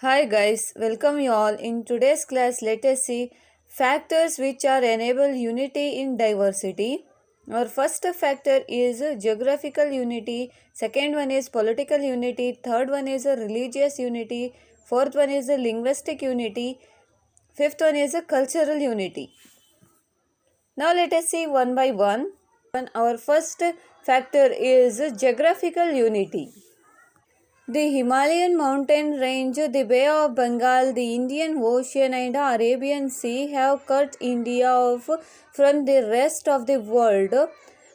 Hi guys, welcome you all. In today's class, let us see factors which are enable unity in diversity. Our first factor is geographical unity, second one is political unity, third one is religious unity, fourth one is linguistic unity, fifth one is cultural unity. Now let us see one by one. Our first factor is geographical unity. The Himalayan mountain range, the Bay of Bengal, the Indian Ocean and Arabian Sea have cut India off from the rest of the world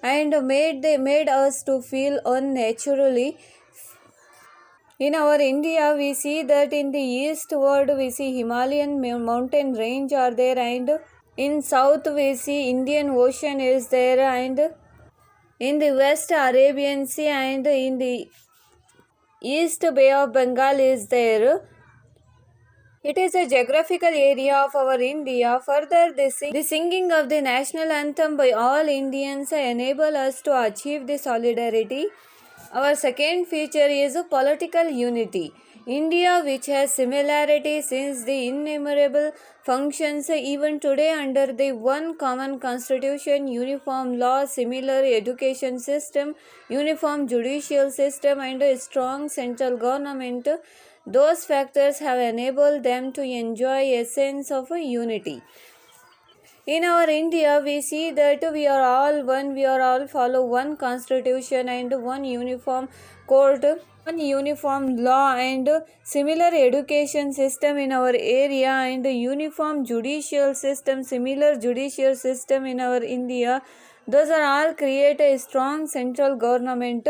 and made us to feel unnaturally. In our India, we see that in the eastward we see Himalayan mountain range are there, and in south we see Indian Ocean is there, and in the west Arabian Sea, and in the East Bay of Bengal is there. It is a geographical area of our India. Further, the singing of the national anthem by all Indians enable us to achieve the solidarity. Our second feature is political unity. India, which has similarity since the innumerable functions even today under the one common constitution, uniform law, similar education system, uniform judicial system and a strong central government, those factors have enabled them to enjoy a sense of unity. In our India, we see that we are all one, we are all follow one constitution and one uniform court, one uniform law and similar education system in our area, and uniform judicial system, similar judicial system in our India. Those are all create a strong central government.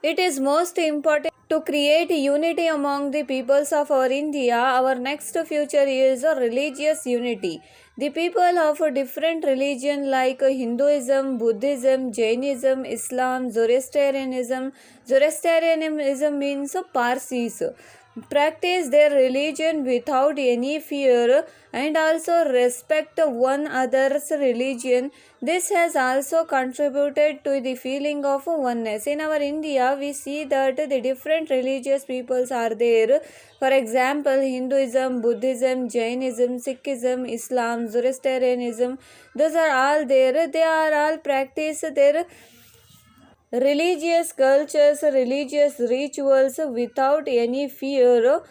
It is most important to create unity among the peoples of our India. Our next future is religious unity. The people of a different religion like Hinduism, Buddhism, Jainism, Islam, Zoroastrianism. Zoroastrianism means Parsis. Practice their religion without any fear and also respect one another's religion. This has also contributed to the feeling of oneness. In our India, we see that the different religious peoples are there. For example, Hinduism, Buddhism, Jainism, Sikhism, Islam, Zoroastrianism. Those are all there. They are all practice their religious cultures, religious rituals without any fear.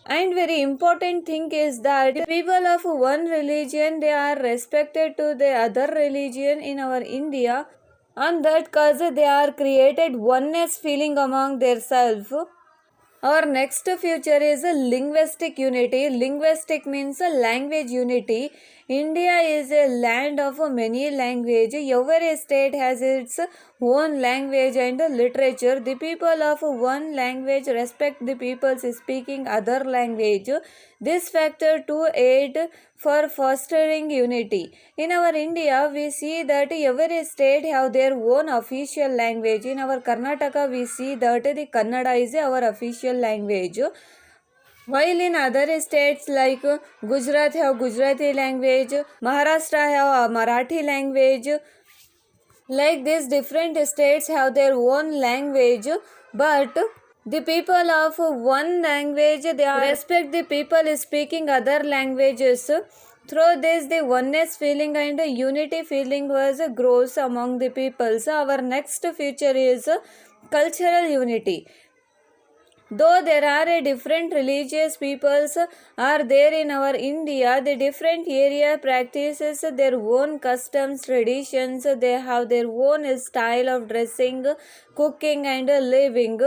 And very important thing is that the people of one religion, they are respected to the other religion in our India, and that cause they are created oneness feeling among themselves. Our next feature is a linguistic unity. Linguistic means a language unity. India is a land of many languages. Every state has its own language and literature. The people of one language respect the people speaking other language. This factor to aid for fostering unity. In our India, we see that every state have their own official language. In our Karnataka, we see that the Kannada is our official language. While in other states like Gujarat have Gujarati language, Maharashtra have Marathi language. Like this, different states have their own language, but the people of one language, they are respect the people speaking other languages. Through this, the oneness feeling and unity feeling was grows among the peoples. Our next feature is cultural unity. Though there are a different religious peoples are there in our India, the different area practices their own customs, traditions, they have their own style of dressing, cooking and living.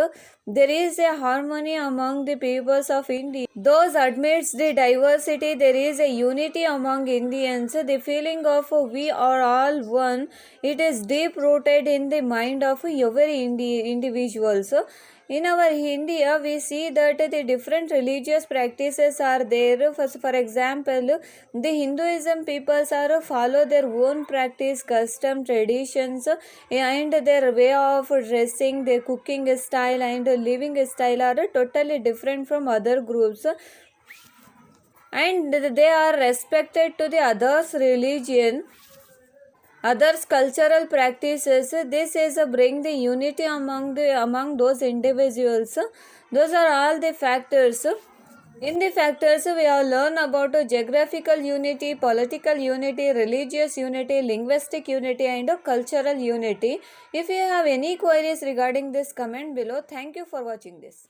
There is a harmony among the peoples of India. Those amidst the diversity, there is a unity among Indians. The feeling of we are all one, it is deep rooted in the mind of every individuals. In our India, we see that the different religious practices are there. For example, the Hinduism peoples are follow their own practice, custom, traditions, and their way of dressing, their cooking style and living style are totally different from other groups. And they are respected to the others' religion, others cultural practices. This is bring the unity among those individuals. Those are all the factors. In the factors, we have learned about geographical unity, political unity, religious unity, linguistic unity, and cultural unity. If you have any queries regarding this, comment below. Thank you for watching this.